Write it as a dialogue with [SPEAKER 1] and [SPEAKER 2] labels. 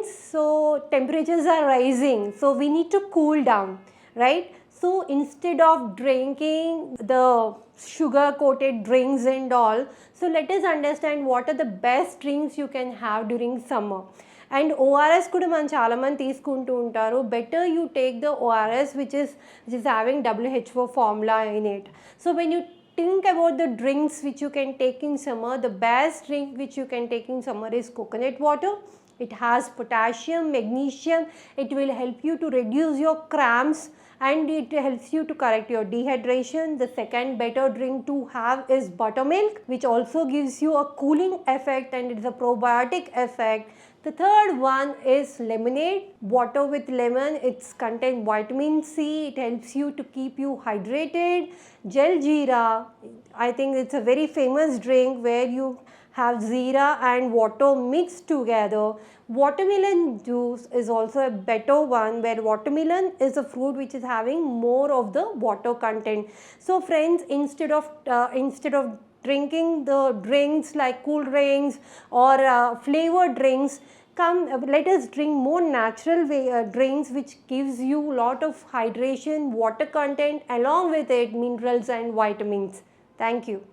[SPEAKER 1] friends, so temperatures are rising, so we need to cool down, right? So instead of drinking the sugar coated drinks and all, so let us understand what are the best drinks you can have during summer. And ORS kuda man chaala mandi teeskuntu untaru. Better you take the ORS which is having WHO formula in it. So when you think about the drinks which you can take in summer, the best drink which you can take in summer is coconut water. It has potassium, magnesium. It will help you to reduce your cramps and it helps you to correct your dehydration. The second better drink to have is buttermilk, which also gives you a cooling effect and it is a probiotic effect. The third one is lemonade, water with lemon. It's contain vitamin C. It helps you to keep you hydrated. Jal jeera, I think it's a very famous drink where you have jeera and water mixed together. Watermelon juice is also a better one, where watermelon is a fruit which is having more of the water content. So friends, instead of drinking the drinks like cool drinks or flavored drinks, come let us drink more natural drinks which gives you lot of hydration, water content, along with it minerals and vitamins. Thank you.